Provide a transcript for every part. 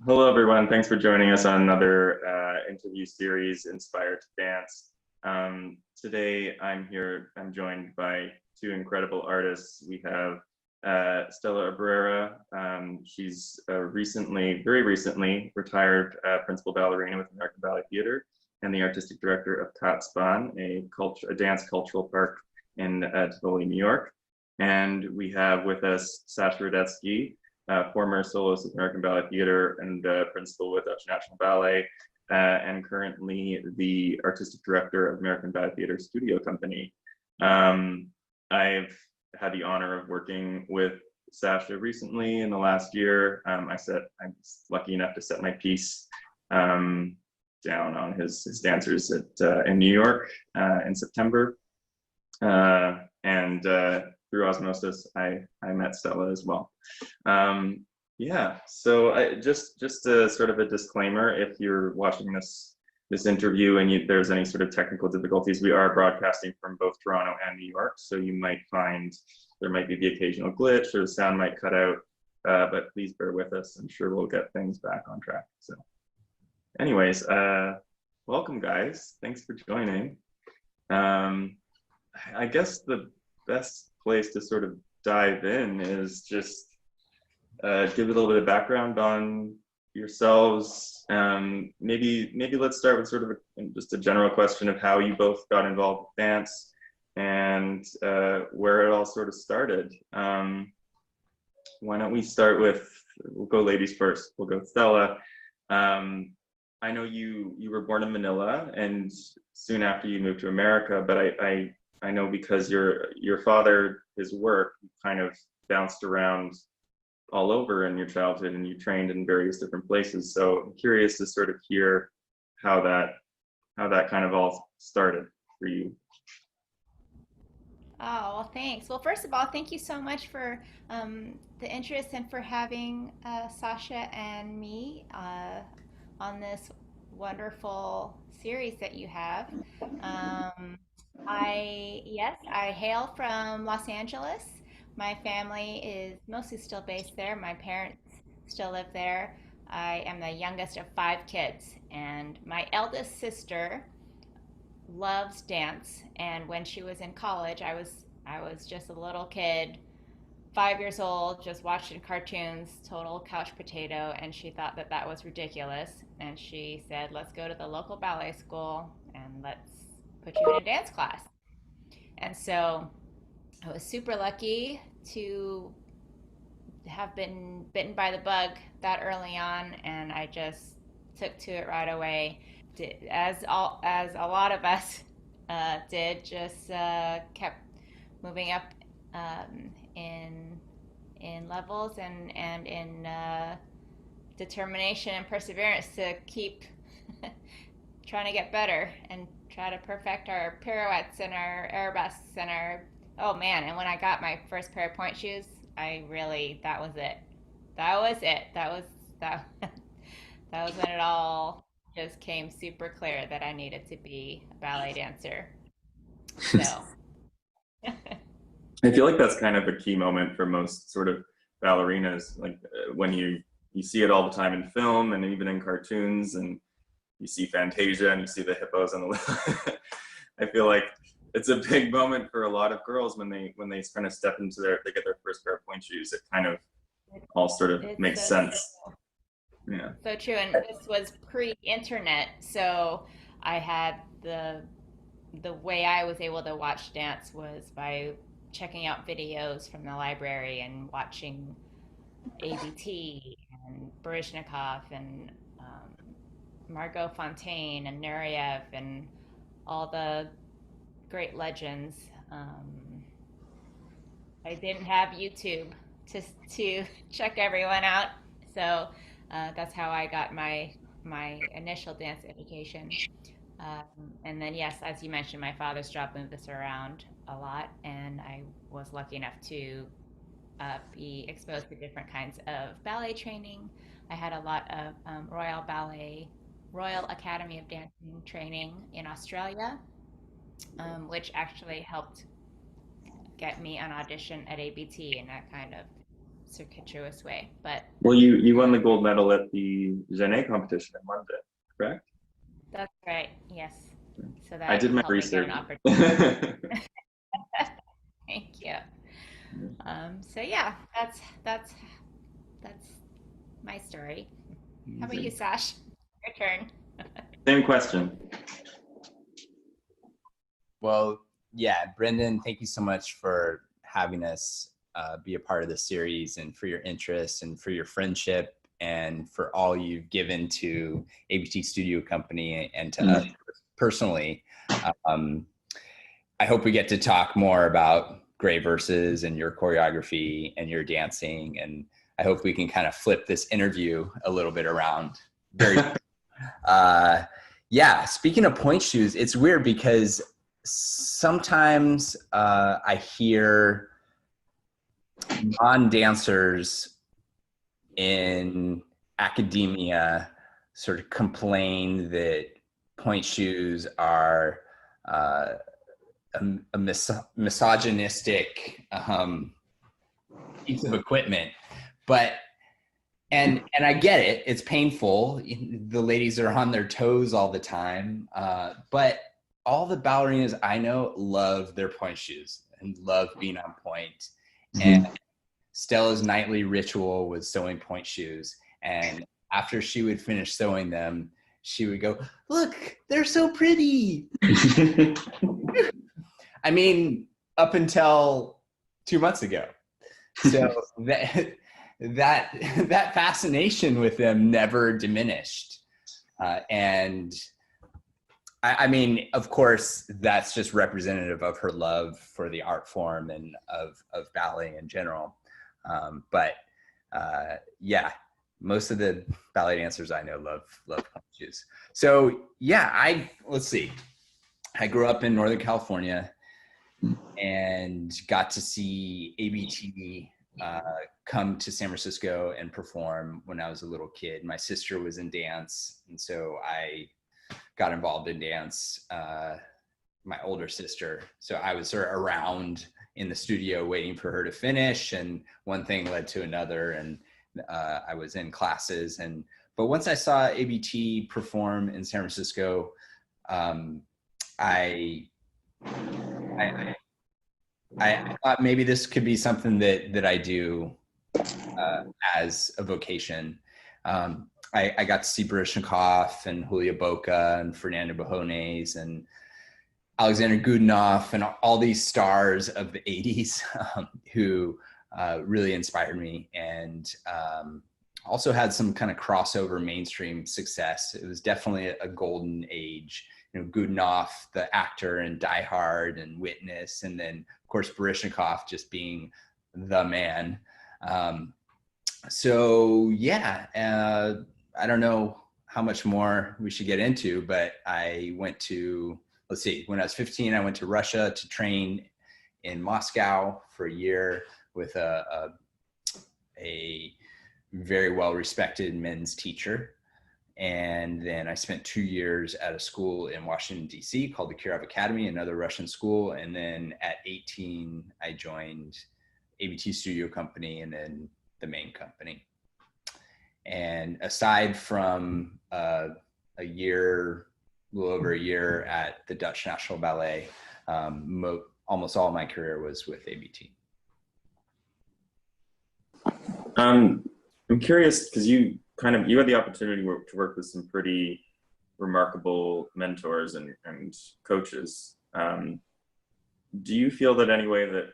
Hello, everyone. Thanks for joining us on another interview series, Inspired to Dance. Today, I'm joined by two incredible artists. We have Stella Abrera. She's very recently retired principal ballerina with American Ballet Theater and the artistic director of Tatsban, a dance cultural park in Tivoli, New York. And we have with us Sascha Radetsky, former soloist of American Ballet Theater and principal with Dutch National Ballet, and currently the artistic director of American Ballet Theater Studio Company. I've had the honor of working with Sascha recently in the last year. I was lucky enough to set my piece down on his dancers in New York in September. Through osmosis, I met Stella as well. So just a sort of a disclaimer, if you're watching this interview and there's any sort of technical difficulties, we are broadcasting from both Toronto and New York, so you might find there might be the occasional glitch or the sound might cut out, but please bear with us. I'm sure we'll get things back on track. So anyways, welcome guys. Thanks for joining. I guess the best place to sort of dive in is just give a little bit of background on yourselves. Maybe let's start with sort of just a general question of how you both got involved with dance and where it all sort of started. Why don't we start with, we'll go ladies first. We'll go with Stella. I know you were born in Manila and soon after you moved to America, but I know because your father, his work kind of bounced around all over in your childhood and you trained in various different places. So I'm curious to sort of hear how that kind of all started for you. Oh, well, thanks. Well, first of all, thank you so much for the interest and for having Sascha and me on this wonderful series that you have. Yes, I hail from Los Angeles. My family is mostly still based there. My parents still live there. I am the youngest of five kids, and my eldest sister loves dance. And when she was in college, I was just a little kid, 5 years old, just watching cartoons, total couch potato, and she thought that that was ridiculous. And she said, "Let's go to the local ballet school and let's put you in a dance class." And so I was super lucky to have been bitten by the bug that early on, and I just took to it right away. As a lot of us did, just kept moving up in levels and in determination and perseverance to keep trying to get better and try to perfect our pirouettes and our arabesques and our, oh man, and when I got my first pair of point shoes, that was it. That that was when it all just came super clear that I needed to be a ballet dancer. So I feel like that's kind of a key moment for most sort of ballerinas, like when you see it all the time in film and even in cartoons, and you see Fantasia and you see the hippos and the I feel like it's a big moment for a lot of girls when they kind of step into they get their first pair of point shoes. It kind of all sort of it's makes sense. Yeah. so true. And this was pre-internet, so I had the way I was able to watch dance was by checking out videos from the library and watching ABT and Baryshnikov and Margot Fontaine and Nureyev and all the great legends. I didn't have YouTube to check everyone out, so that's how I got my initial dance education. And then, yes, as you mentioned, my father's job moved us around a lot, and I was lucky enough to be exposed to different kinds of ballet training. I had a lot of Royal Academy of Dancing training in Australia, which actually helped get me an audition at ABT, and that kind of circuitous way. But Well, you won the gold medal at the Genet competition in London, correct? that's right. Yes. So I that did my helped me get an research. opportunity. Thank you. So yeah, that's my story. How about you, Sash? Your turn. Same question. Well, yeah, Brendan, thank you so much for having us be a part of the series, and for your interest and for your friendship and for all you've given to ABT Studio Company and to us personally. I hope we get to talk more about Gray Verses and your choreography and your dancing, and I hope we can kind of flip this interview a little bit around. Very yeah, speaking of point shoes, it's weird because sometimes I hear non-dancers in academia sort of complain that point shoes are a misogynistic piece of equipment, but and I get it, it's painful, the ladies are on their toes all the time, but all the ballerinas I know love their point shoes and love being on point. And Stella's nightly ritual was sewing point shoes, and after she would finish sewing them, she would go, "Look, they're so pretty." I mean, up until 2 months ago. So that fascination with them never diminished. And I mean, of course, that's just representative of her love for the art form and of ballet in general. But yeah, most of the ballet dancers I know love point shoes. So yeah, let's see. I grew up in Northern California and got to see ABT come to San Francisco and perform when I was a little kid. My sister was in dance, and so I got involved in dance, my older sister. So I was sort of around in the studio waiting for her to finish, and one thing led to another, and I was in classes. But once I saw ABT perform in San Francisco, I thought maybe this could be something that I do as a vocation. I got to see Baryshnikov and Julia Boca and Fernando Bajones and Alexander Godunov and all these stars of the 80s who really inspired me, and also had some kind of crossover mainstream success. It was definitely a golden age. You know, Godunov, the actor in Die Hard and Witness, and then of course Baryshnikov just being the man. So yeah, I don't know how much more we should get into, but I went to, let's see, when I was 15, I went to Russia to train in Moscow for a year with a very well-respected men's teacher. And then I spent 2 years at a school in Washington, D.C. called the Kirov Academy, another Russian school. And then at 18, I joined ABT Studio Company and then the main company. And aside from a little over a year at the Dutch National Ballet, almost all my career was with ABT. I'm curious because you had the opportunity to work with some pretty remarkable mentors and coaches. Do you feel that any way that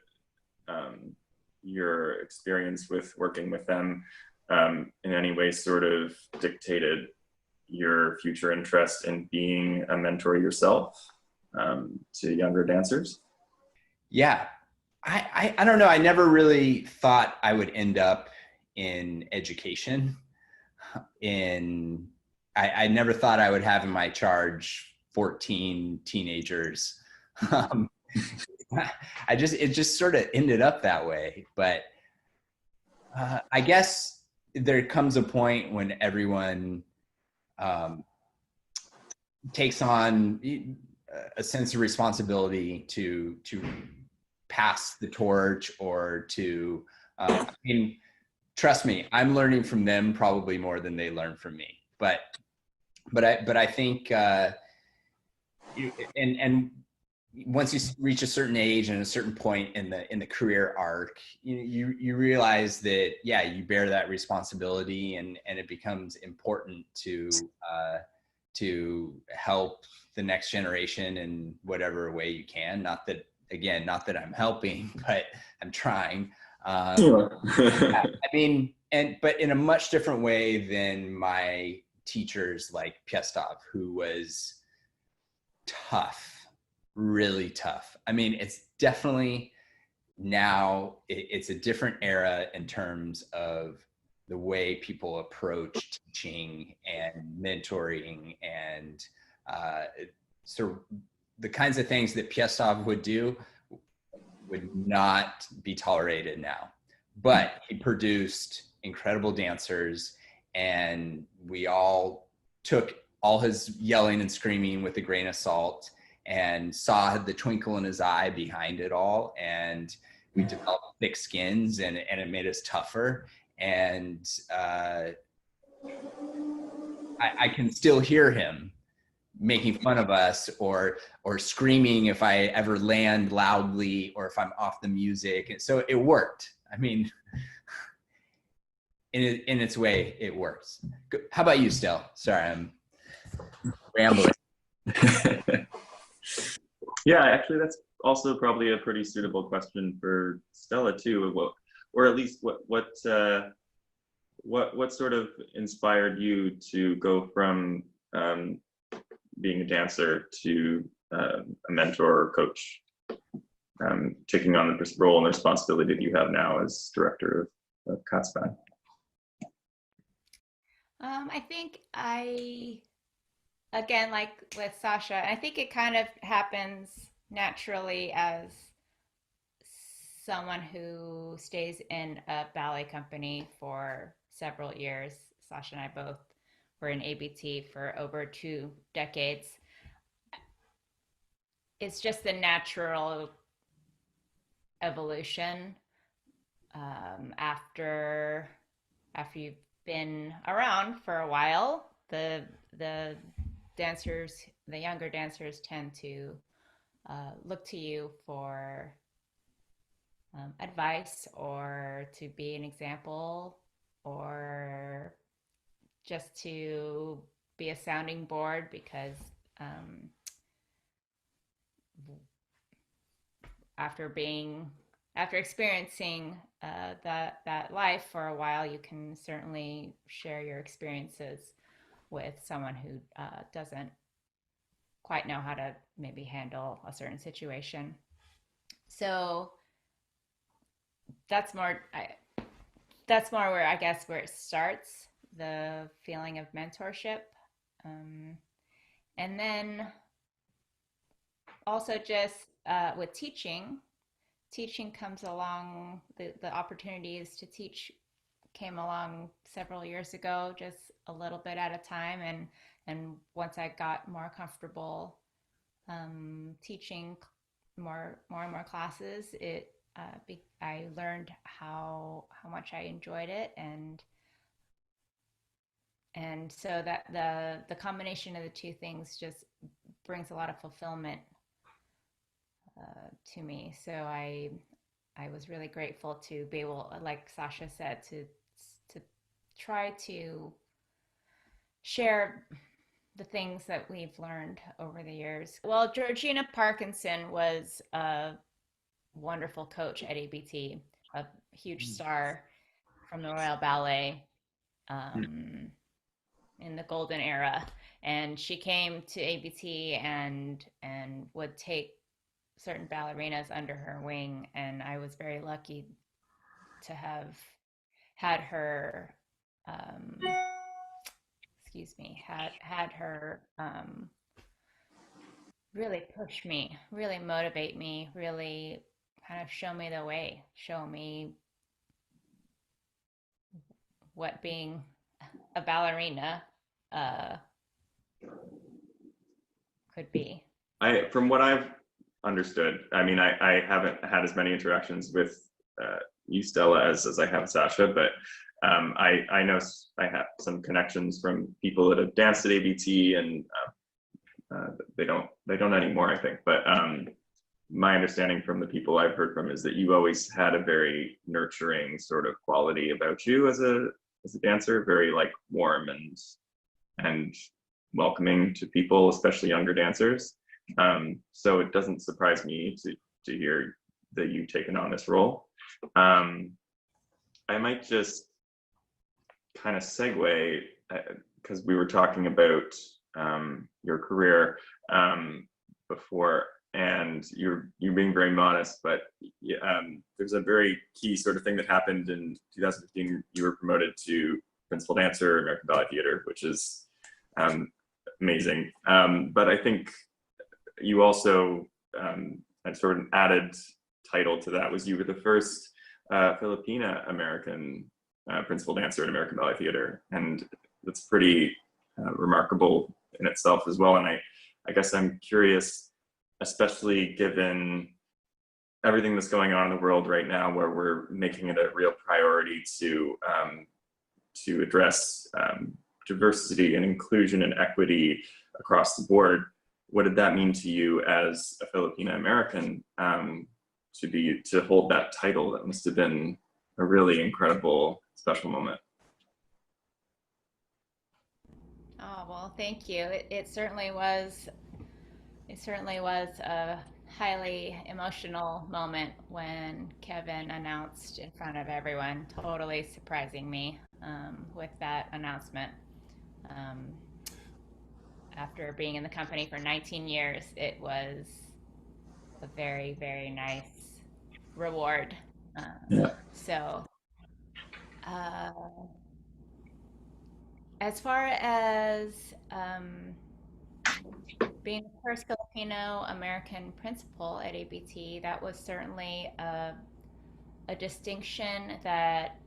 your experience with working with them in any way sort of dictated your future interest in being a mentor yourself to younger dancers? Yeah, I don't know. I never really thought I would end up in education. I never thought I would have in my charge 14 teenagers. It just sort of ended up that way. But I guess there comes a point when everyone takes on a sense of responsibility to pass the torch or to, trust me, I'm learning from them probably more than they learn from me. But I think, and once you reach a certain age and a certain point in the career arc, you realize that, yeah, you bear that responsibility, and it becomes important to help the next generation in whatever way you can. Not that I'm helping, but I'm trying. I mean, but in a much different way than my teachers like Piestov, who was tough, really tough. I mean, it's definitely now it's a different era in terms of the way people approach teaching and mentoring, and so the kinds of things that Piestov would do would not be tolerated now. But he produced incredible dancers, and we all took all his yelling and screaming with a grain of salt and saw the twinkle in his eye behind it all. And we developed thick skins, and it made us tougher. And I can still hear him making fun of us or screaming if I ever land loudly or if I'm off the music. And so it worked. I mean, in its way, it works. How about you, Stella? Sorry, I'm rambling. Yeah, actually, that's also probably a pretty suitable question for Stella too. Or at least what sort of inspired you to go from being a dancer to a mentor or coach, taking on the role and the responsibility that you have now as director of Katzbahn? I think again, like with Sascha, I think it kind of happens naturally as someone who stays in a ballet company for several years. Sascha and I both were in ABT for over 2 decades. It's just the natural evolution after you've been around for a while. The dancers, the younger dancers, tend to look to you for advice or to be an example, or just to be a sounding board, because after experiencing that life for a while, you can certainly share your experiences with someone who doesn't quite know how to maybe handle a certain situation. So that's more where, I guess, where it starts, the feeling of mentorship. And then also just with teaching comes along, the opportunities to teach came along several years ago, just a little bit at a time. And once I got more comfortable teaching more and more classes, I learned how much I enjoyed it, and so that the combination of the two things just brings a lot of fulfillment to me. So I was really grateful to be able, like Sascha said, to try to share the things that we've learned over the years. Well, Georgina Parkinson was a wonderful coach at ABT, a huge star from the Royal Ballet in the golden era. And she came to ABT and would take certain ballerinas under her wing. And I was very lucky to have had her had her really push me, really motivate me, really kind of show me the way, show me what being a ballerina could be. From what I've understood, I mean, I haven't had as many interactions with you, Stella, as I have Sascha, but I know I have some connections from people that have danced at ABT, and they don't anymore, I think. But my understanding from the people I've heard from is that you always had a very nurturing sort of quality about you as a dancer, very like warm and welcoming to people, especially younger dancers. So it doesn't surprise me to hear that you've taken on this role. I might just kind of segue, because we were talking about your career before, and you're being very modest, but there's a very key sort of thing that happened in 2015. You were promoted to principal dancer, American Ballet Theatre, which is amazing. But I think you also had sort of an added title to that, was you were the first Filipina American principal dancer at American Ballet Theatre, and that's pretty remarkable in itself as well. And I guess I'm curious, especially given everything that's going on in the world right now, where we're making it a real priority to address diversity and inclusion and equity across the board. What did that mean to you as a Filipina American to hold that title? That must have been a really incredible, special moment. Oh, well, thank you. It certainly was. It certainly was a highly emotional moment when Kevin announced in front of everyone, totally surprising me with that announcement. After being in the company for 19 years, it was a very, very nice reward. So, as far as being the first Filipino American principal at ABT, that was certainly a distinction that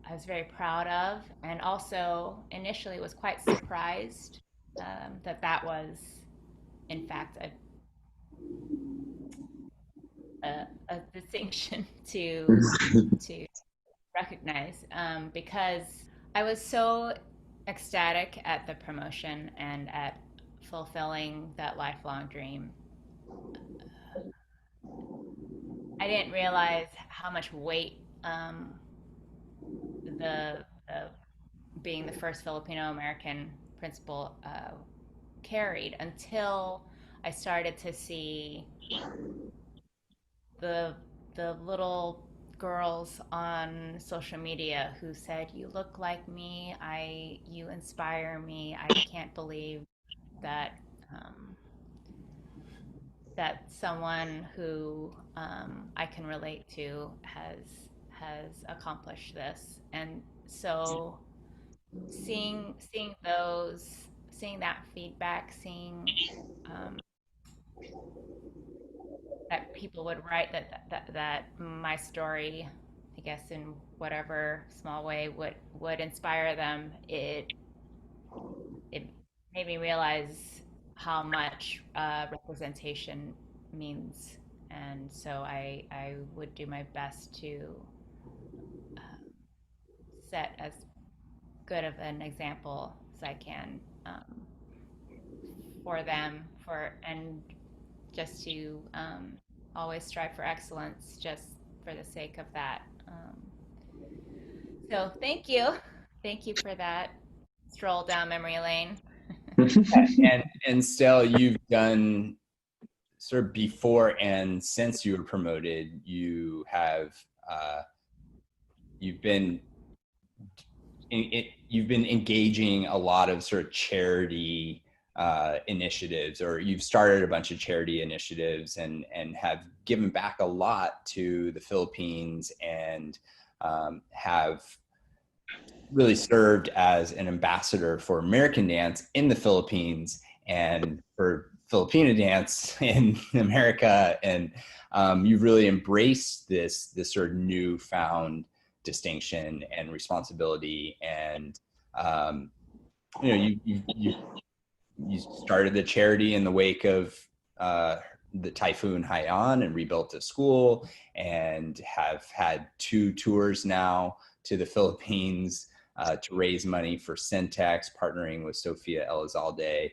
I was very proud of, and also initially was quite surprised that was in fact a distinction to recognize, because I was so ecstatic at the promotion and at fulfilling that lifelong dream. I didn't realize how much weight the being the first Filipino American principal carried, until I started to see the little girls on social media who said, "You look like me. You inspire me. I can't believe that that someone who I can relate to has accomplished this." And so seeing that feedback, seeing that people would write that my story, I guess in whatever small way, would inspire them, it made me realize how much representation means. And so I would do my best to set as good of an example as I can for them, and just to always strive for excellence, just for the sake of that. So thank you for that stroll down memory lane. and Stella, you've done sort of before and since you were promoted, you've been engaging a lot of sort of charity initiatives, or you've started a bunch of charity initiatives and have given back a lot to the Philippines, and have really served as an ambassador for American dance in the Philippines and for Filipino dance in America. And you've really embraced this sort of newfound distinction and responsibility. And you started the charity in the wake of the Typhoon Haiyan and rebuilt a school, and have had 2 tours now to the Philippines to raise money for Syntex, partnering with Sofia Elizalde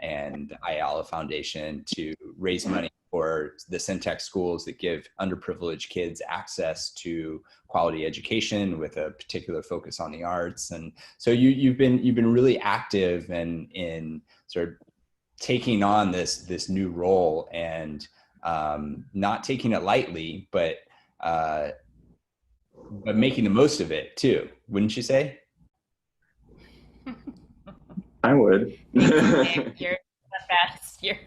and the Ayala Foundation to raise money for the Syntex schools that give underprivileged kids access to quality education with a particular focus on the arts. And so you've been really active in sort of taking on this new role, and not taking it lightly, but making the most of it too, wouldn't you say? I would. You're the best. You're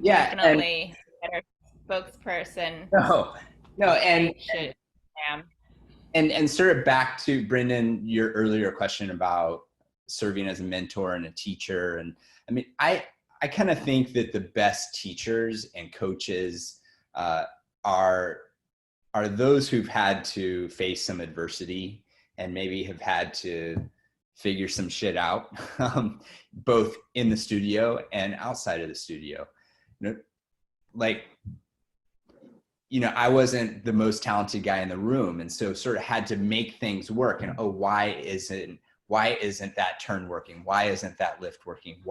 definitely a better spokesperson. No, and sort of back to Brendan, your earlier question about serving as a mentor and a teacher. And I mean, I kind of think that the best teachers and coaches are those who've had to face some adversity and maybe have had to figure some shit out, both in the studio and outside of the studio. I wasn't the most talented guy in the room, and so sort of had to make things work. And why isn't that turn working? Why isn't that lift working?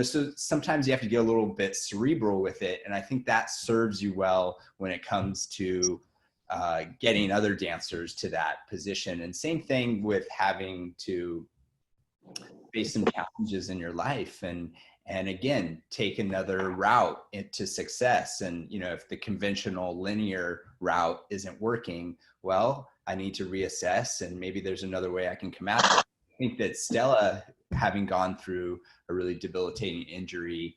So sometimes you have to get a little bit cerebral with it, and I think that serves you well when it comes to getting other dancers to that position. And same thing with having to face some challenges in your life, and again, take another route into success. And if the conventional linear route isn't working, well, I need to reassess, and maybe there's another way I can come at it. I think that Stella, having gone through a really debilitating injury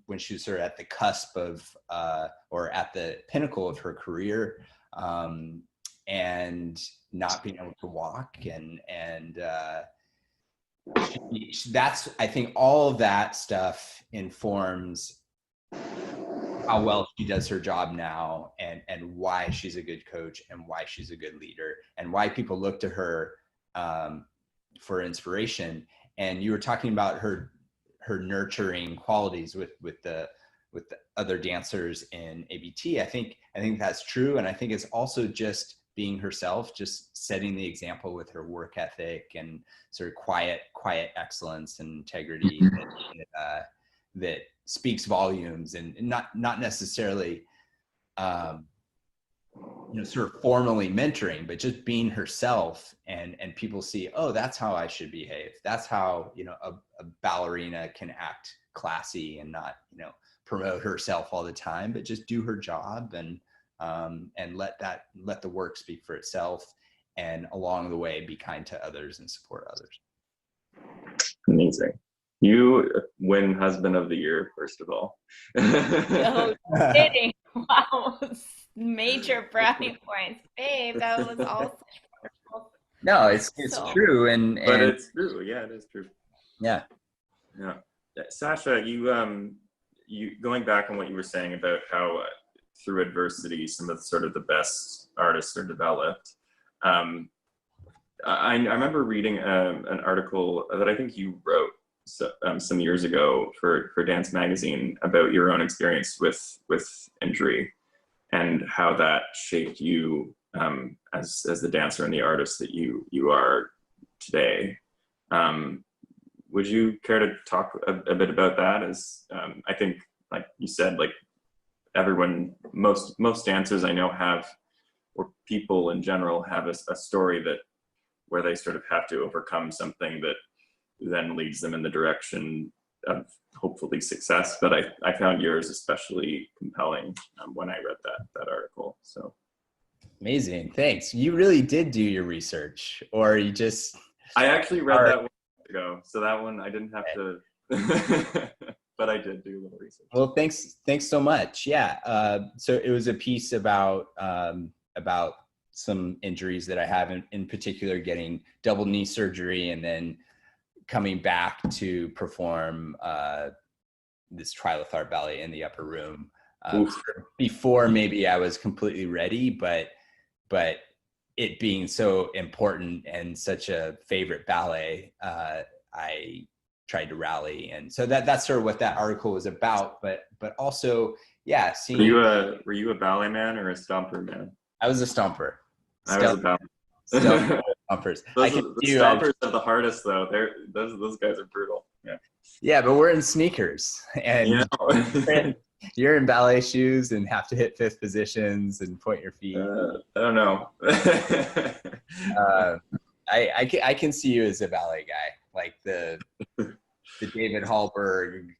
when she was sort of at the cusp of or at the pinnacle of her career, and not being able to walk, and that's, I think all of that stuff informs how well she does her job now, and why she's a good coach, and why she's a good leader, and why people look to her for inspiration. And you were talking about her nurturing qualities with the other dancers in ABT. I think that's true, and I think it's also just being herself, just setting the example with her work ethic and sort of quiet excellence and integrity that speaks volumes, and not necessarily sort of formally mentoring, but just being herself, and people see, oh, that's how I should behave. That's how a ballerina can act classy and not promote herself all the time, but just do her job, and let the work speak for itself, and along the way be kind to others and support others. Amazing. You win Husband of the Year, first of all. No kidding. Wow. Major brownie points. Babe, that was all such wonderful. No, it's true. But it's true. Yeah, it is true. Yeah. Sascha, you going back on what you were saying about how through adversity, some of the best artists are developed. I remember reading an article that I think you wrote some years ago for Dance Magazine about your own experience with injury, and how that shaped you as the dancer and the artist that you are today. Would you care to talk a bit about that? As I think, like you said, like most dancers I know have, or people in general have a story where they sort of have to overcome something that then leads them in the direction of hopefully success. But I found yours especially compelling when I read that article. So amazing, thanks. You really did do your research, or you just? I actually read that one ago, so that one I didn't have to. But I did do a little research. Well, thanks so much. Yeah. So it was a piece about some injuries that I have, in particular getting double knee surgery, and then coming back to perform this Trilithar ballet in the upper room. Before maybe I was completely ready, but it being so important and such a favorite ballet, I tried to rally. And so that's sort of what that article was about. But also, yeah, seeing. Were you a ballet man or a stomper man? I was a stomper. I was a ballet. Stompers. The stompers are the hardest though. Those guys are brutal. Yeah. Yeah, but we're in sneakers, and you're in ballet shoes and have to hit fifth positions and point your feet. I don't know. I can see you as a ballet guy, like the David Hallberg.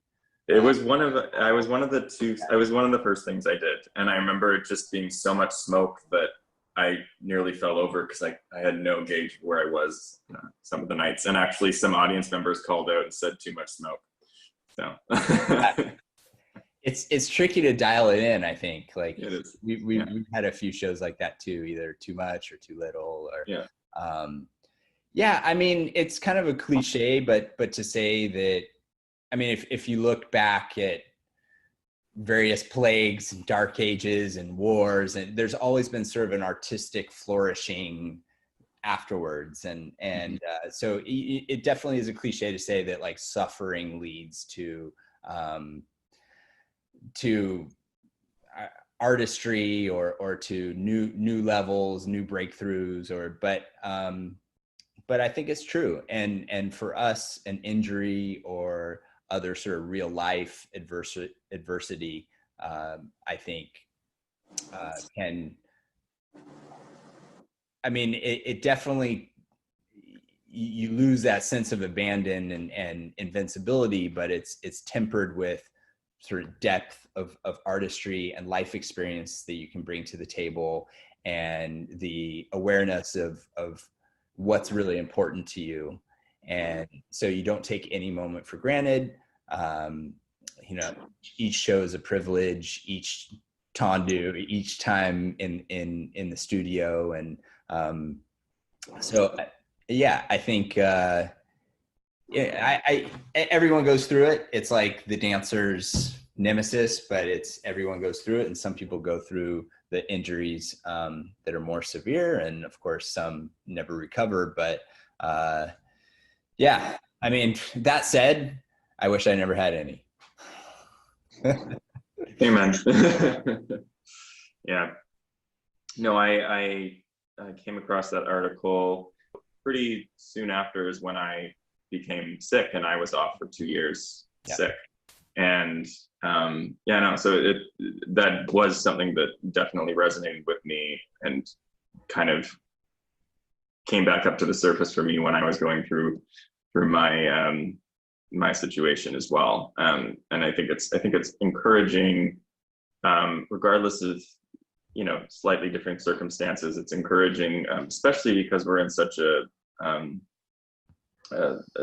I was one of the first things I did, and I remember it just being so much smoke that I nearly fell over because I had no gauge where I was some of the nights, and actually some audience members called out and said too much smoke. So it's tricky to dial it in. I think like it is. We've had a few shows like that too, either too much or too little, or I mean, it's kind of a cliche, but to say that, I mean, if you look back at various plagues and dark ages and wars, and there's always been sort of an artistic flourishing afterwards, and so it definitely is a cliche to say that like suffering leads to artistry or to new levels, new breakthroughs, but I think it's true, and for us, an injury or other sort of real life adversity, I think can, I mean, it definitely, you lose that sense of abandon and invincibility, but it's tempered with sort of depth of artistry and life experience that you can bring to the table, and the awareness of what's really important to you. And so you don't take any moment for granted. Each show is a privilege, each tendu, each time in the studio. And I think everyone goes through it. It's like the dancer's nemesis, but everyone goes through it, and some people go through the injuries that are more severe, and of course some never recover. But I mean, that said, I wish I never had any. Amen. Yeah. No, I came across that article pretty soon after is when I became sick, and I was off for 2 years sick. And so that was something that definitely resonated with me and kind of came back up to the surface for me when I was going through my my situation as well. And I think it's encouraging, regardless of slightly different circumstances. It's encouraging, especially because we're in such a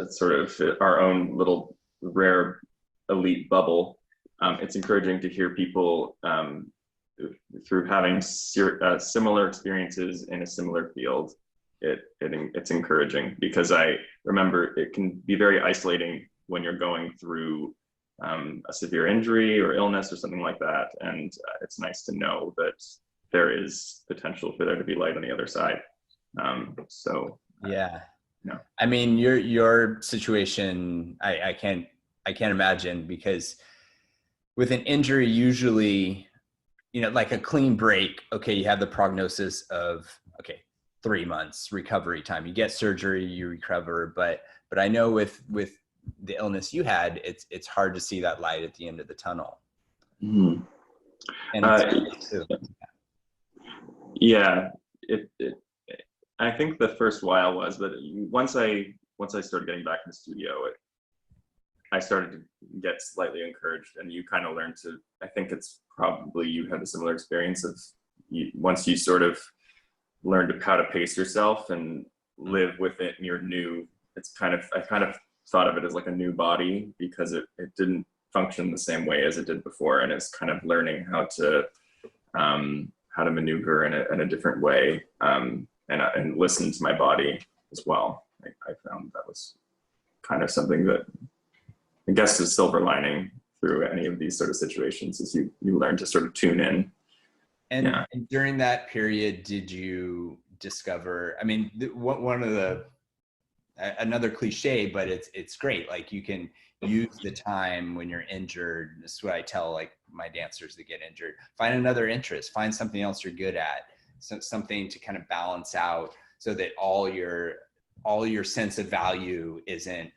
sort of our own little rare elite bubble. It's encouraging to hear people through having similar experiences in a similar field. It's encouraging, because I remember it can be very isolating when you're going through a severe injury or illness or something like that, and it's nice to know that there is potential for there to be light on the other side. I mean, your situation, I can't imagine, because with an injury, usually, like a clean break, okay, you have the prognosis of 3 months recovery time. You get surgery, you recover, but I know with the illness you had, it's hard to see that light at the end of the tunnel. Mm-hmm. And I think the first while was, but once I started getting back in the studio, I started to get slightly encouraged, and you kind of learn to, I think it's probably you had a similar experience of once you sort of learned how to pace yourself and live with it, and you're new. I kind of thought of it as like a new body, because it didn't function the same way as it did before, and it's kind of learning how to maneuver in a different way, and listen to my body as well. I found that was kind of something that I guess is silver lining through any of these sort of situations, is you learn to sort of tune in. And during that period, did you discover, I mean, one of the another cliche, but it's great. Like you can use the time when you're injured. This is what I tell like my dancers that get injured. Find another interest, find something else you're good at, something to kind of balance out so that all your sense of value isn't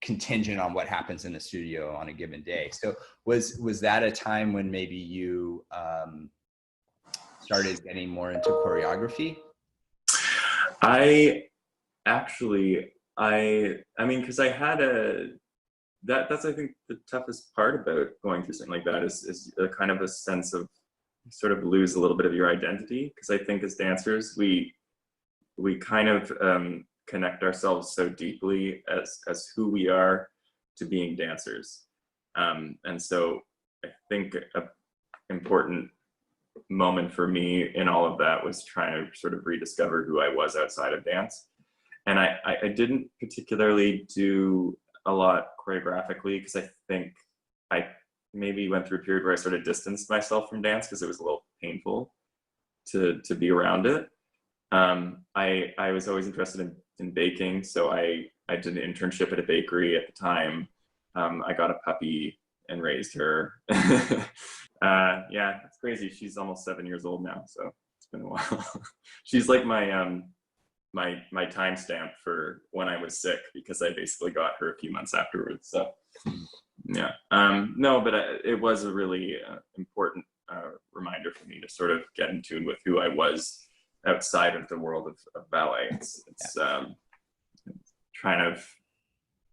contingent on what happens in the studio on a given day. So was that a time when maybe you started getting more into choreography? I mean, because I had that's I think the toughest part about going through something like that is a kind of a sense of sort of lose a little bit of your identity, because I think as dancers we kind of connect ourselves so deeply as who we are to being dancers, and so I think a important moment for me in all of that was trying to sort of rediscover who I was outside of dance. And I didn't particularly do a lot choreographically, because I think I maybe went through a period where I sort of distanced myself from dance because it was a little painful to be around it. I was always interested in baking, so I did an internship at a bakery at the time. I got a puppy and raised her. Yeah, it's crazy. She's almost 7 years old now, so it's been a while. She's like my my timestamp for when I was sick, because I basically got her a few months afterwards. So yeah, no, but it was a really important reminder for me to sort of get in tune with who I was outside of the world of ballet. It's kind of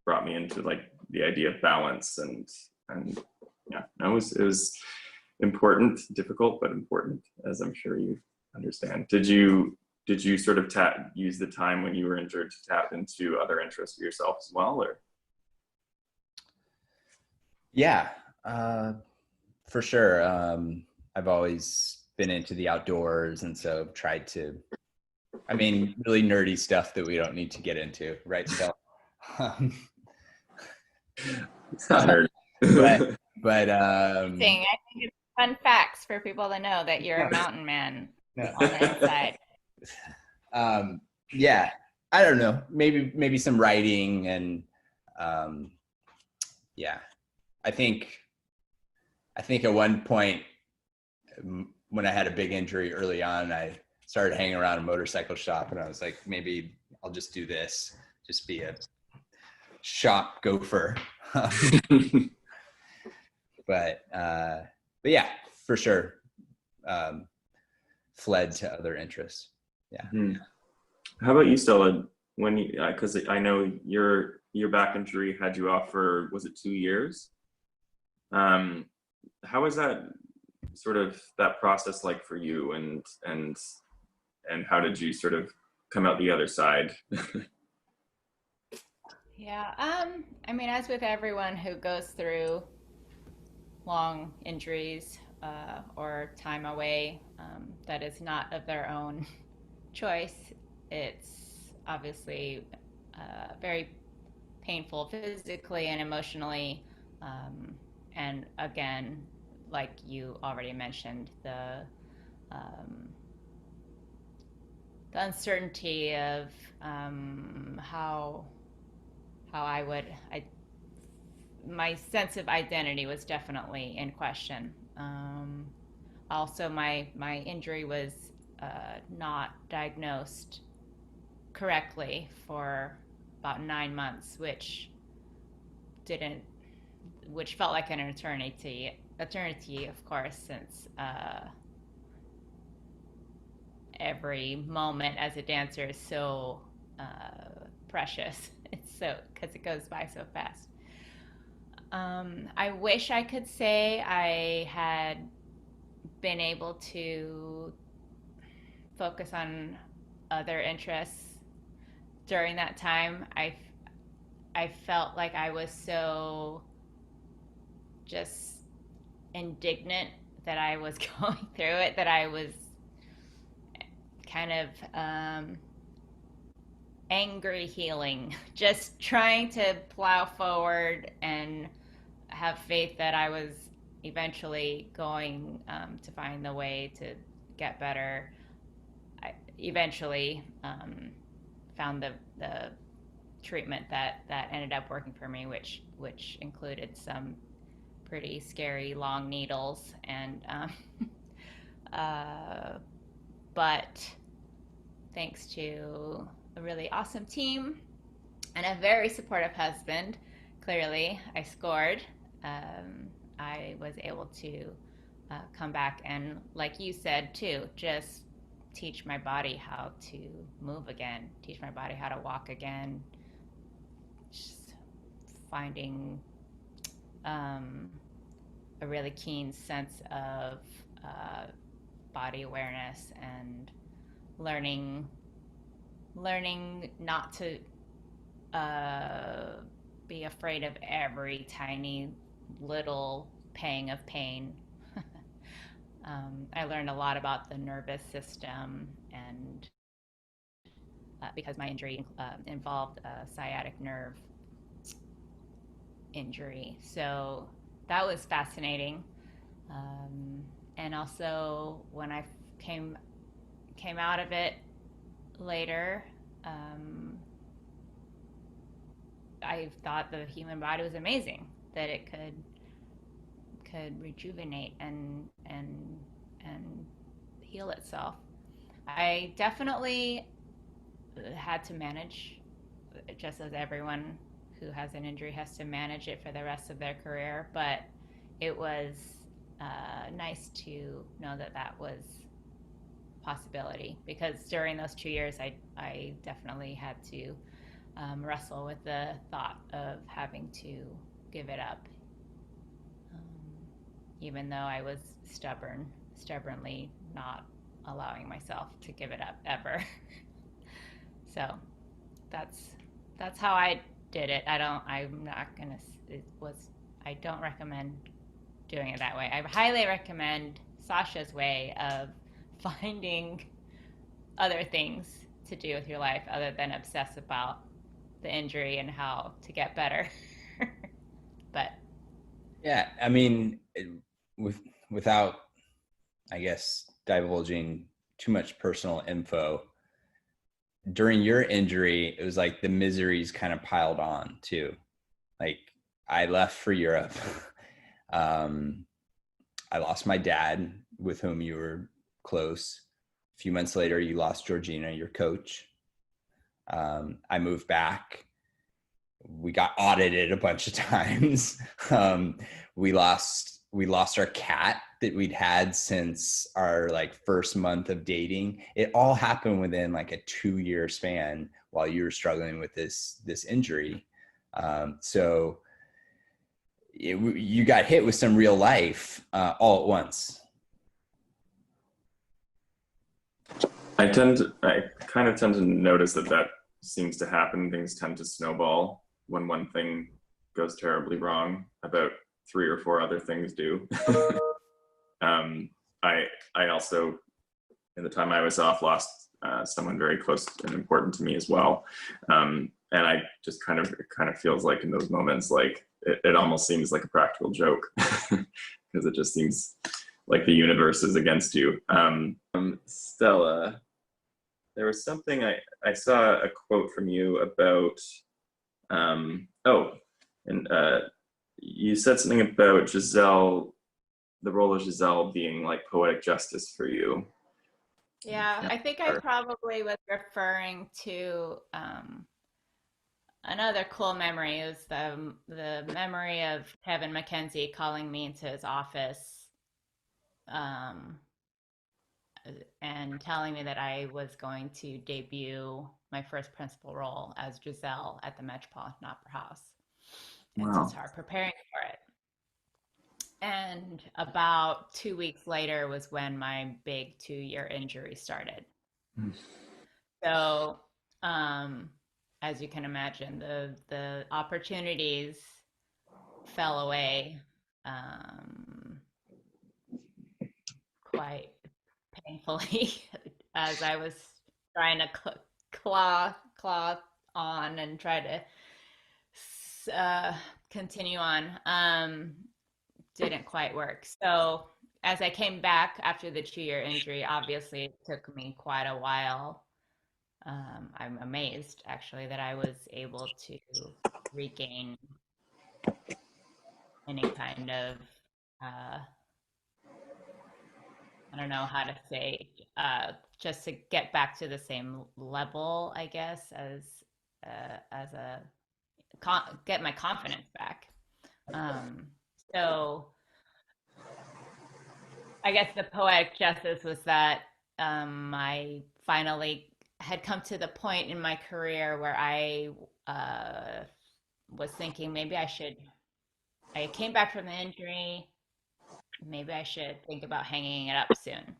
brought me into like the idea of balance, and yeah, it was important, difficult, but important, as I'm sure you understand. Did you sort of use the time when you were injured to tap into other interests for yourself as well, or? Yeah, for sure. I've always been into the outdoors, and so tried to, I mean, really nerdy stuff that we don't need to get into, right, Stella? It's not nerd. but I think it's fun facts for people to know that you're a mountain man on the inside. Yeah, I don't know, maybe some writing, and yeah, I think at one point when I had a big injury early on, I started hanging around a motorcycle shop, and I was like, maybe I'll just do this, just be a shop gopher. But yeah, for sure, fled to other interests. Yeah. Hmm. How about you, Stella? When you, because I know your back injury had you off for, was it 2 years? How was that sort of that process like for you, and how did you sort of come out the other side? Yeah, I mean, as with everyone who goes through long injuries or time away that is not of their own choice, it's obviously very painful physically and emotionally. And again, like you already mentioned, the uncertainty of how my sense of identity was definitely in question. Also, my injury was not diagnosed correctly for about 9 months, which felt like an eternity, of course, since every moment as a dancer is so precious. It's so, because it goes by so fast. I wish I could say I had been able to focus on other interests during that time. I felt like I was so just indignant that I was going through it, that I was kind of angry healing, just trying to plow forward and have faith that I was eventually going to find the way to get better. I eventually found the treatment that ended up working for me, which included some pretty scary long needles, and but thanks to a really awesome team and a very supportive husband, clearly I scored. I was able to come back and, like you said too, just teach my body how to move again, teach my body how to walk again, just finding a really keen sense of body awareness and learning not to be afraid of every tiny little pang of pain. I learned a lot about the nervous system, and because my injury involved a sciatic nerve injury, so that was fascinating. And also, when I came out of it later, I thought the human body was amazing, that it could rejuvenate and heal itself. I definitely had to manage, just as everyone who has an injury has to manage it for the rest of their career, but it was nice to know that was a possibility, because during those 2 years I definitely had to wrestle with the thought of having to give it up, even though I was stubbornly not allowing myself to give it up ever. So that's how I did it. I don't recommend doing it that way. I highly recommend Sascha's way of finding other things to do with your life other than obsess about the injury and how to get better. But yeah, I mean, without, I guess, divulging too much personal info, during your injury, it was like the miseries kind of piled on too. Like, I left for Europe. I lost my dad, with whom you were close. A few months later, you lost Georgina, your coach. I moved back. We got audited a bunch of times. We lost our cat that we'd had since our first month of dating. It all happened within like a 2-year span while you were struggling with this injury. So you got hit with some real life all at once. I kind of tend to notice that seems to happen. Things tend to snowball when one thing goes terribly wrong. About 3 or 4 other things do. I also, in the time I was off, lost someone very close and important to me as well. And I just kind of feels like in those moments, like it almost seems like a practical joke, because it just seems like the universe is against you. Stella, there was something I saw a quote from you about, you said something about Giselle, the role of Giselle being like poetic justice for you. yeah, I think I probably was referring to another cool memory. Is the memory of Kevin McKenzie calling me into his office and telling me that I was going to debut my first principal role as Giselle at the Metropolitan Opera House, and to start preparing for it. And about 2 weeks later was when my big 2-year injury started. So, as you can imagine, the opportunities fell away quite painfully as I was trying to claw on and try to continue on. Didn't quite work. So as I came back after the 2-year injury, obviously it took me quite a while I'm amazed actually that I was able to regain any kind of uh, I don't know how to say, just to get back to the same level, I guess, as a get my confidence back. Um, so I guess the poetic justice was that I finally had come to the point in my career where I was thinking maybe I should. I came back from the injury. Maybe I should think about hanging it up soon,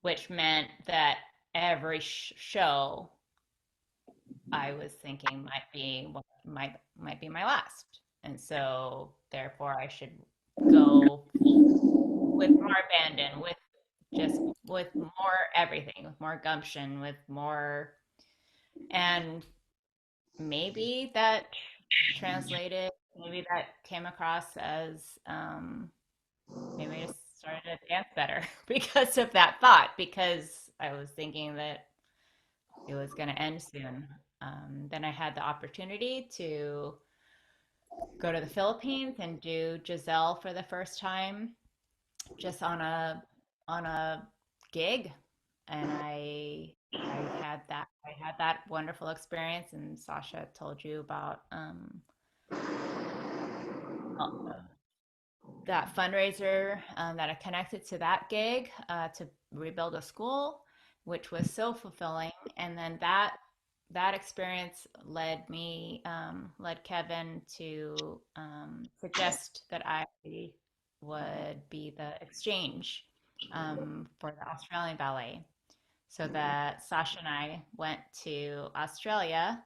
which meant that every show I was thinking might be my last, and so therefore I should go with more abandon, with just with more everything, with more gumption, with more, and maybe that translated, maybe that came across as maybe I just started to dance better because of that thought, because I was thinking that it was going to end soon. Then I had the opportunity to go to the Philippines and do Giselle for the first time, just on a gig, and I had that wonderful experience. And Sasha told you about that fundraiser that I connected to that gig to rebuild a school, which was so fulfilling. And then that experience led Kevin to suggest that I would be the exchange for the Australian ballet. So that Sasha and I went to Australia.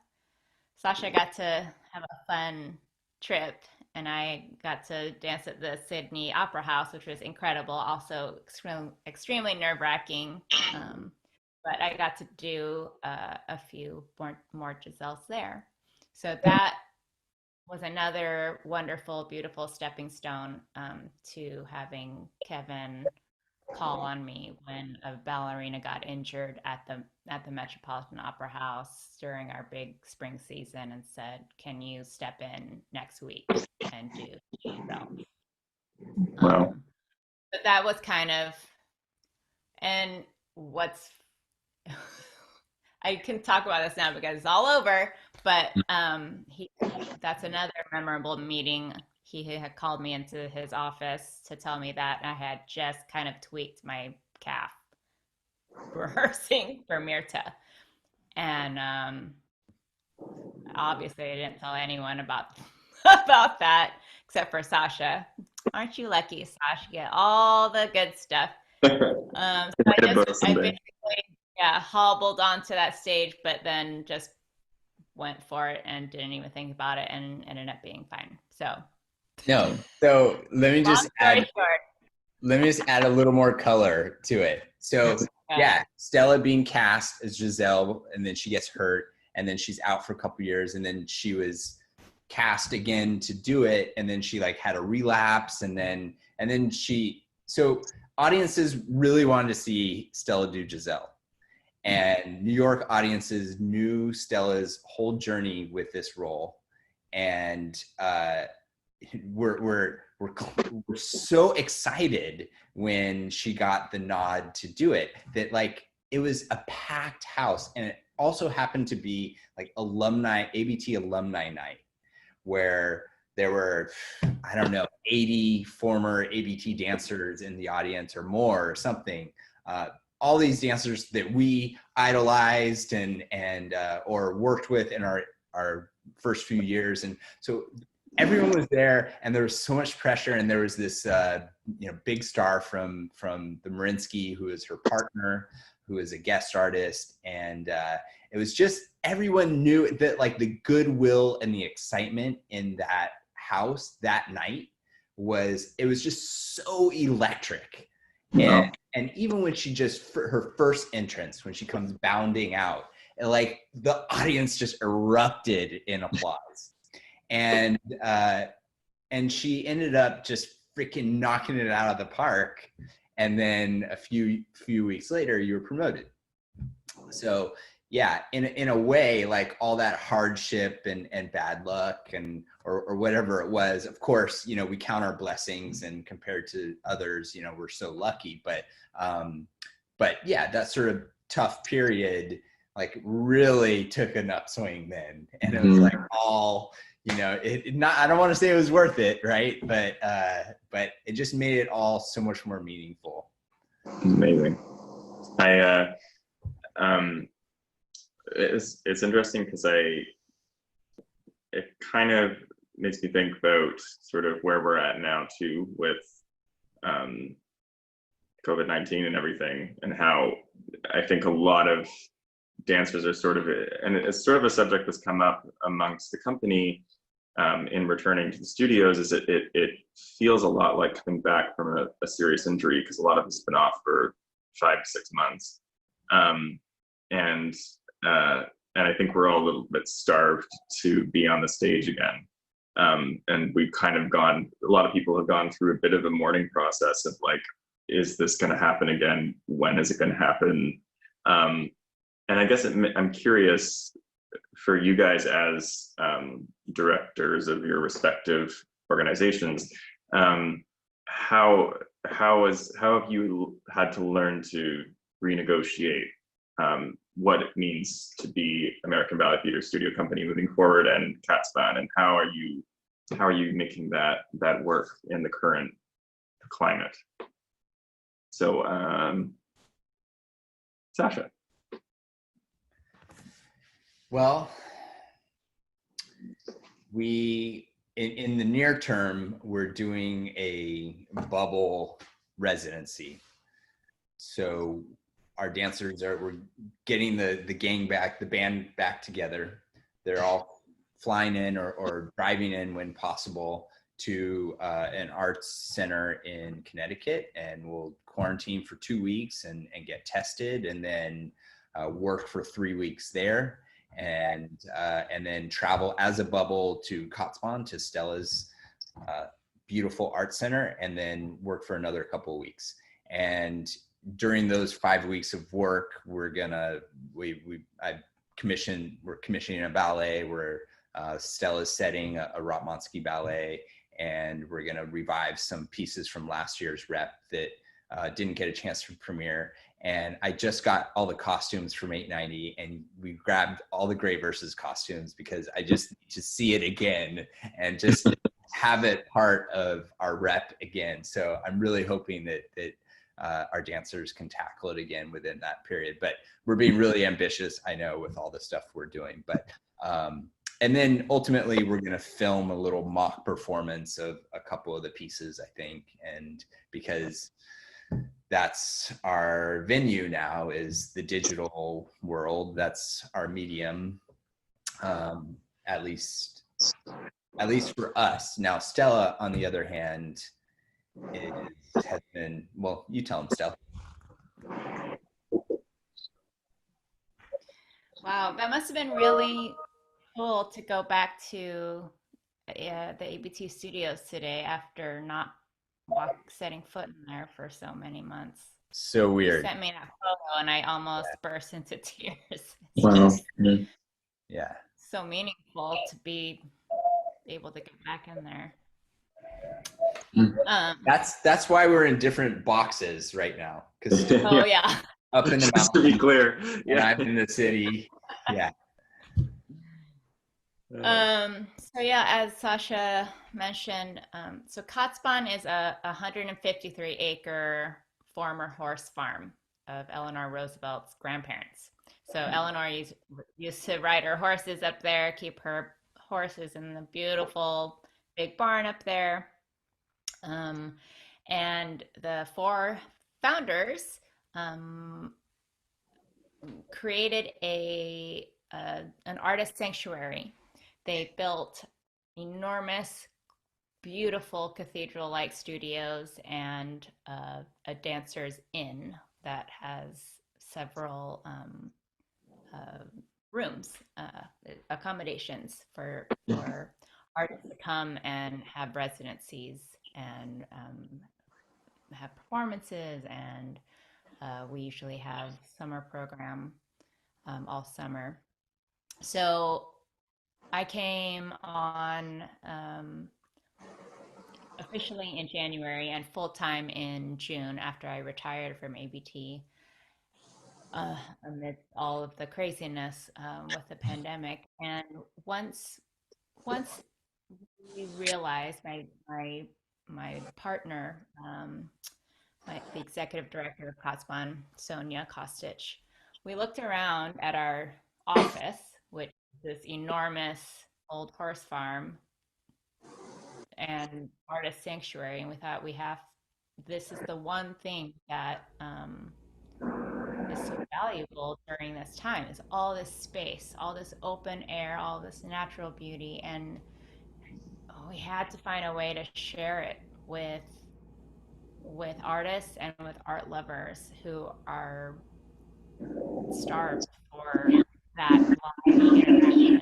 Sasha got to have a fun trip, and I got to dance at the Sydney Opera House, which was incredible. Also, extremely nerve-wracking, but I got to do a few more Giselles there. So that was another wonderful, beautiful stepping stone to having Kevin call on me when a ballerina got injured at the Metropolitan Opera House during our big spring season and said, "Can you step in next week and do Giselle?" Wow. But that was kind of, and what's I can talk about this now because it's all over, but that's another memorable meeting. He had called me into his office to tell me that I had just kind of tweaked my calf rehearsing for Myrta. And obviously I didn't tell anyone about about that except for Sasha. Aren't you lucky, Sasha? Get all the good stuff. So I basically, yeah, hobbled onto that stage, but then just went for it and didn't even think about it and ended up being fine. So No. So let me just add a little more color to it. So yeah, Stella being cast as Giselle, and then she gets hurt, and then she's out for a couple years, and then she was cast again to do it, and then she like had a relapse, and then so audiences really wanted to see Stella do Giselle. And New York audiences knew Stella's whole journey with this role, and we're so excited when she got the nod to do it that like it was a packed house, and it also happened to be like ABT alumni night, where there were, I don't know, 80 former ABT dancers in the audience or more or something. All these dancers that we idolized and or worked with in our first few years. And so everyone was there, and there was so much pressure. And there was this big star from the Marinsky, who is her partner, who is a guest artist. And it was just, everyone knew that like the goodwill and the excitement in that house that night was just so electric. And even when she her first entrance, when she comes bounding out, and like the audience just erupted in applause. And she ended up just freaking knocking it out of the park. And then a few weeks later, you were promoted. So yeah, in a way, like all that hardship and bad luck and or whatever it was, of course, you know, we count our blessings, and compared to others, you know, we're so lucky. But yeah, that sort of tough period like really took an upswing then, and it was like all, you know, it not, I don't want to say it was worth it, right? But it just made it all so much more meaningful. Amazing. It's interesting because it kind of makes me think about sort of where we're at now too with COVID-19 and everything, and how I think a lot of dancers are sort of, and it's sort of a subject that's come up amongst the company in returning to the studios, is it feels a lot like coming back from a serious injury, because a lot of us have been off for 5 to 6 months. And I think we're all a little bit starved to be on the stage again. And we've kind of a lot of people have gone through a bit of a mourning process of like, is this going to happen again? When is it going to happen? And I guess I'm curious for you guys as directors of your respective organizations, how have you had to learn to renegotiate what it means to be American Ballet Theatre Studio Company moving forward, and Catspan, and how are you making that work in the current climate? So, Sascha. Well, in the near term, we're doing a bubble residency. So our dancers we're getting the gang back, the band back together. They're all flying in or driving in when possible to an arts center in Connecticut, and we'll quarantine for 2 weeks and get tested, and then work for 3 weeks there, and then travel as a bubble to Catspan, to Stella's beautiful art center, and then work for another couple of weeks. And during those 5 weeks of work, we're commissioning a ballet where Stella's setting a Rotmansky ballet, and we're gonna revive some pieces from last year's rep that didn't get a chance to premiere. And I just got all the costumes from 890, and we grabbed all the Gray Versus costumes because I just need to see it again and just have it part of our rep again. So I'm really hoping that our dancers can tackle it again within that period. But we're being really ambitious, I know, with all the stuff we're doing. But and then ultimately we're going to film a little mock performance of a couple of the pieces, I think, and because that's our venue now, is the digital world. That's our medium, at least for us. Now, Stella, on the other hand, has been, well, you tell them, Stella. Wow, that must have been really cool to go back to the ABT studios today after not setting foot in there for so many months. So weird. You sent me that photo and I almost burst into tears. It's Wow. Yeah. so meaningful to be able to get back in there. That's why we're in different boxes right now. Oh yeah. Up in the mountains. Just to be clear. Yeah. I'm in the city. Yeah. So yeah, as Sascha mentioned, so Catspan is a 153-acre former horse farm of Eleanor Roosevelt's grandparents. So Eleanor used to ride her horses up there, keep her horses in the beautiful big barn up there. And the 4 founders created an artist sanctuary. They built enormous, beautiful cathedral-like studios and a dancer's inn that has several rooms, accommodations for artists to come and have residencies and have performances. And we usually have summer program all summer. So I came on officially in January and full time in June after I retired from ABT. Amidst all of the craziness with the pandemic, and once we realized my partner, the executive director of Kotzebue, Sonia Kostich, we looked around at our office, which is this enormous old horse farm and artist sanctuary, and we thought this is the one thing that is so valuable during this time, is all this space, all this open air, all this natural beauty, and we had to find a way to share it with artists and with art lovers who are starved for that live interaction.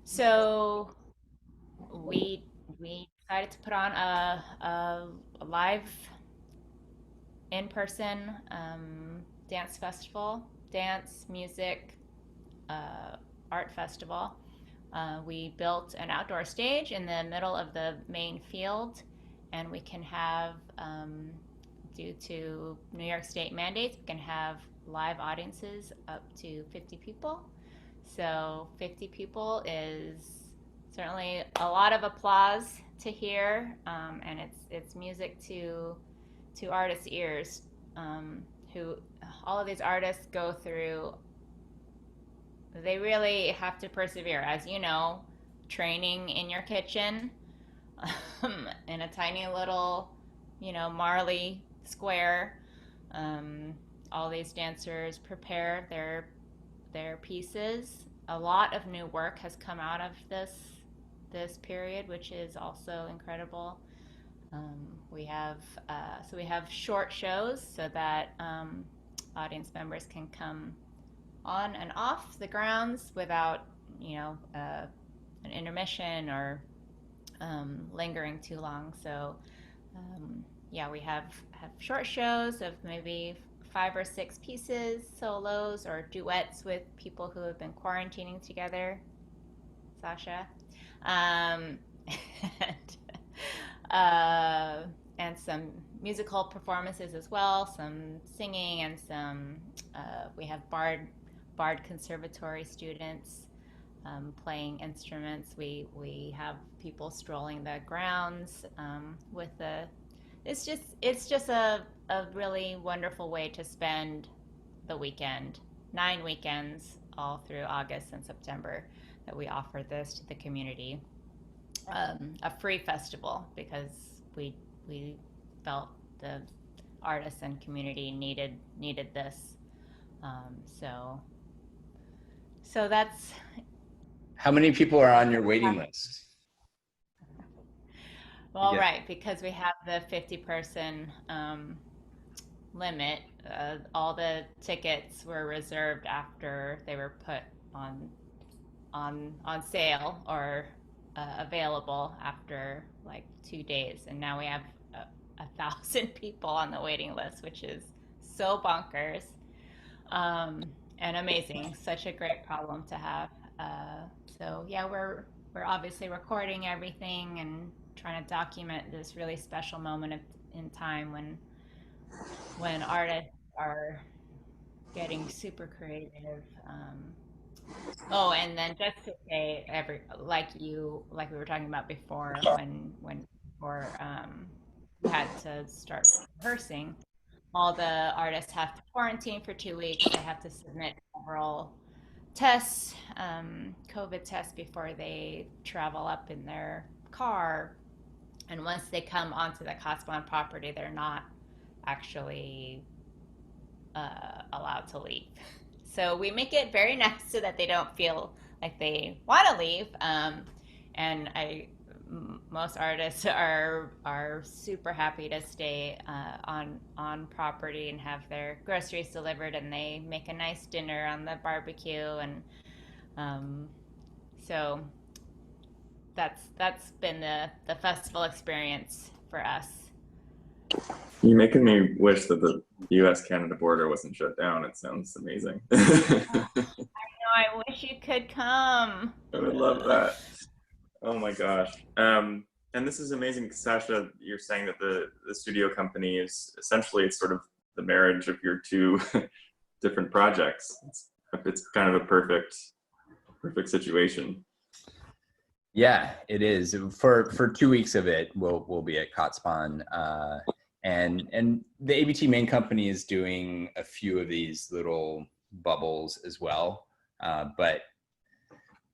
So we decided to put on a live in-person dance festival, dance, music, art festival. We built an outdoor stage in the middle of the main field, and we can have, due to New York State mandates, we can have live audiences up to 50 people. So 50 people is certainly a lot of applause to hear, and it's music to artists' ears, who all of these artists go through. They really have to persevere, as you know, training in your kitchen, in a tiny little, Marley square. All these dancers prepare their pieces. A lot of new work has come out of this period, which is also incredible. We have short shows so that audience members can come on and off the grounds without an intermission or lingering too long. So we have short shows of maybe 5 or 6 pieces, solos or duets with people who have been quarantining together, Sascha, and, and some musical performances as well, some singing, and some we have Bard Conservatory students playing instruments. We have people strolling the grounds with the. It's just a really wonderful way to spend the weekend. 9 weekends all through August and September that we offer this to the community. A free festival because we felt the artists and community needed this. So that's. How many people are on your waiting list? Well, right, because we have the 50-person limit. All the tickets were reserved after they were put on sale or available after like 2 days, and now we have 1,000 people on the waiting list, which is so bonkers and amazing. Such a great problem to have. So yeah, we're obviously recording everything and trying to document this really special moment in time when artists are getting super creative. And then just to say, like we were talking about before, when we had to start rehearsing, all the artists have to quarantine for 2 weeks. They have to submit several tests, COVID tests, before they travel up in their car. And once they come onto the Kotzebue property, they're not actually allowed to leave. So we make it very nice so that they don't feel like they want to leave. And most artists are super happy to stay on property and have their groceries delivered, and they make a nice dinner on the barbecue, and so that's been the festival experience for us. You're making me wish that the US-Canada border wasn't shut down. It sounds amazing. I wish you could come. I would love that. Oh my gosh. And this is amazing, Sascha. You're saying that the studio company is essentially, it's sort of the marriage of your two different projects. It's kind of a perfect situation. Yeah, it is. For 2 weeks of it, we'll be at Kotzebue, and the ABT main company is doing a few of these little bubbles as well. But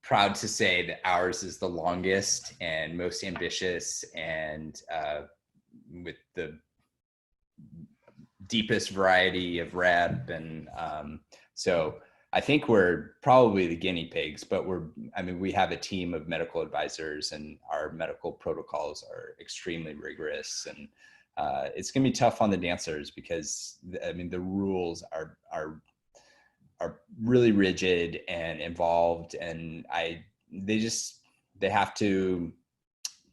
proud to say that ours is the longest and most ambitious, and with the deepest variety of rep, and so I think we're probably the guinea pigs, but we have a team of medical advisors, and our medical protocols are extremely rigorous, and it's going to be tough on the dancers because the rules are really rigid and involved, and they have to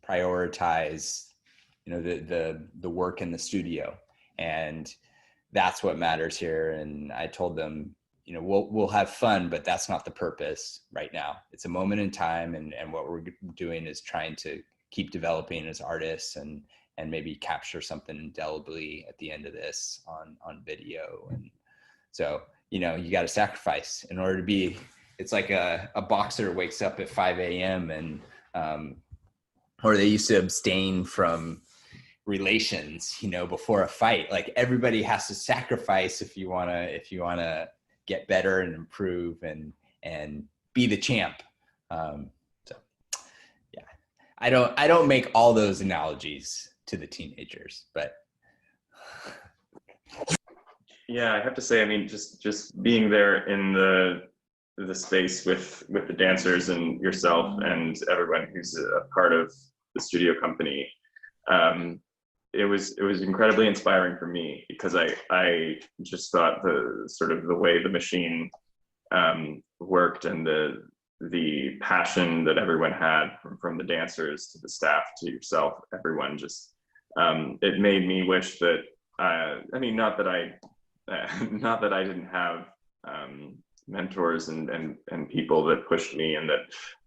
prioritize, the work in the studio, and that's what matters here. And I told them, we'll have fun, but that's not the purpose right now. It's a moment in time, and what we're doing is trying to keep developing as artists, and maybe capture something indelibly at the end of this on video. And so, you got to sacrifice in order to be. It's like a boxer wakes up at 5 a.m. and or they used to abstain from relations, before a fight. Like, everybody has to sacrifice if you wanna get better and improve and be the champ. So yeah, I don't make all those analogies to the teenagers, but yeah, I have to say, just being there in the space with the dancers and yourself and everyone who's a part of the studio company, it was incredibly inspiring for me, because I just thought the way the machine worked, and the passion that everyone had, from the dancers to the staff to yourself, everyone just, it made me wish that, not that I didn't have mentors and people that pushed me and that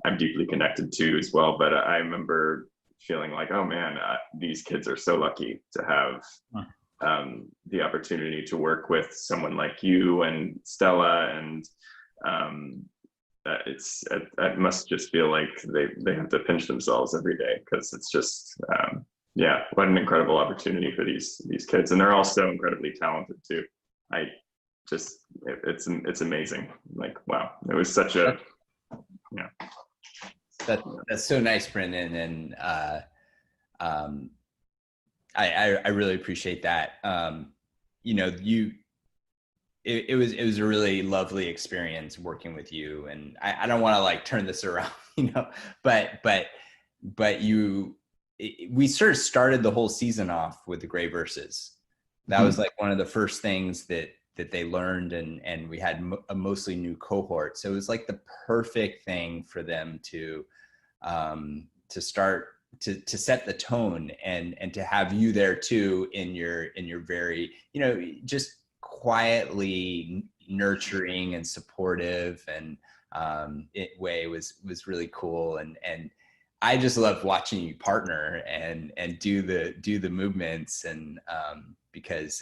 I'm deeply connected to as well, but I remember feeling like, oh man, these kids are so lucky to have the opportunity to work with someone like you and Stella, and it must just feel like they have to pinch themselves every day, because it's just what an incredible opportunity for these kids, and they're all so incredibly talented too. It's amazing. Like, wow, it was such a That's so nice, Brendan, and I really appreciate that. It was a really lovely experience working with you, and I don't want to turn this around, but we sort of started the whole season off with the Gray Verses. That was one of the first things that they learned, and we had a mostly new cohort. So it was the perfect thing for them to start to set the tone, and to have you there too, in your very, just quietly nurturing and supportive and way was really cool. And I just loved watching you partner and do the movements, and because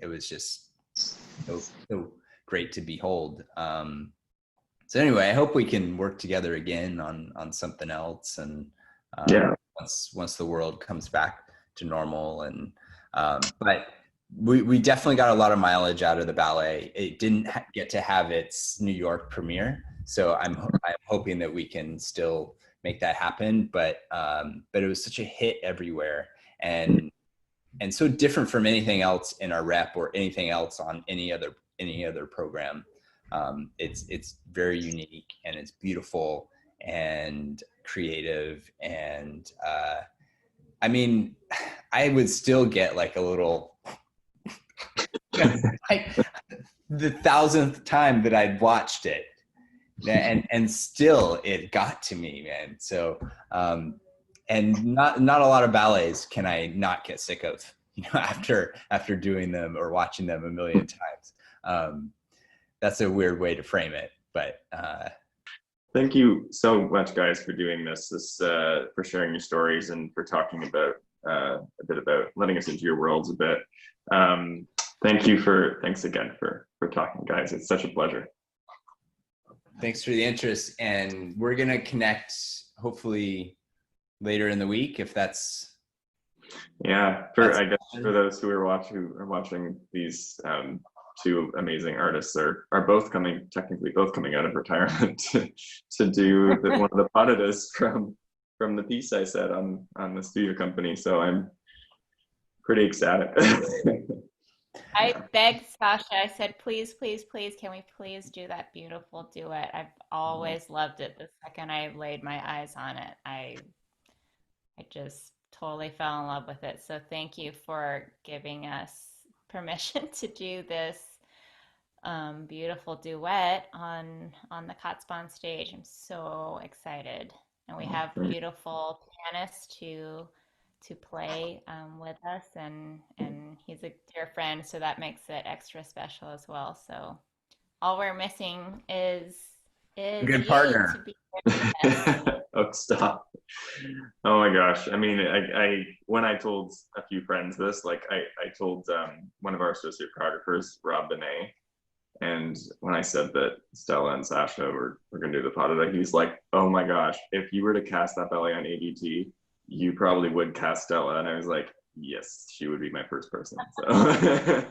it was just so great to behold. So anyway, I hope we can work together again on something else, and once the world comes back to normal. And but we definitely got a lot of mileage out of the ballet. It didn't get to have its New York premiere, so I'm hoping that we can still make that happen. But it was such a hit everywhere, and so different from anything else in our rep or anything else on any other program. It's very unique, and it's beautiful and creative, and I would still get a little the 1,000th time that I'd watched it, and still it got to me, man. So and not a lot of ballets can I not get sick of. after doing them or watching them a million times. That's a weird way to frame it, but thank you so much, guys, for doing this, for sharing your stories and for talking about a bit about letting us into your worlds a bit. Thanks again for talking, guys. It's such a pleasure. Thanks for the interest, and we're gonna connect hopefully later in the week if that's. Yeah, I guess for those who are watching these two amazing artists are technically both coming out of retirement to do one of the patadas from the piece I said on the studio company. So I'm pretty ecstatic. I begged Sasha, I said, please, please, please, can we please do that beautiful duet? I've always loved it. The second I laid my eyes on it, I just totally fell in love with it. So thank you for giving us permission to do this beautiful duet on the Katzbahn stage. I'm so excited. And we have beautiful pianists to play with us, and he's a dear friend, so that makes it extra special as well. So all we're missing is a good partner to be with us. Oh, stop. Oh my gosh. I mean, I when I told a few friends this, like I told one of our associate choreographers, Rob Benet, and when I said that Stella and Sasha were going to do the patada, he was like, oh my gosh, if you were to cast that ballet on ADT, you probably would cast Stella. And I was like, yes, she would be my first person. So,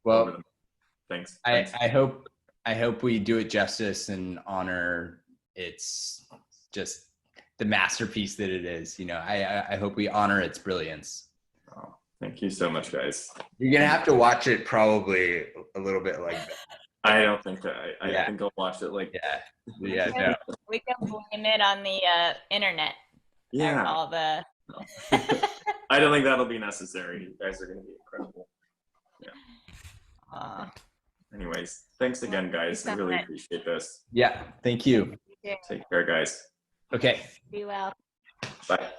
well, thanks. I hope we do it justice and honor its just the masterpiece that it is. I hope we honor its brilliance. Oh, thank you so much, guys. You're gonna have to watch it probably a little bit like that. I don't think that I think I'll watch it like no. We can blame it on the internet. Yeah. All the I don't think that'll be necessary. You guys are going to be incredible. Yeah. Anyways, thanks again, guys. I really appreciate this. Yeah, thank you. Take care, guys. Okay. Be well. Bye.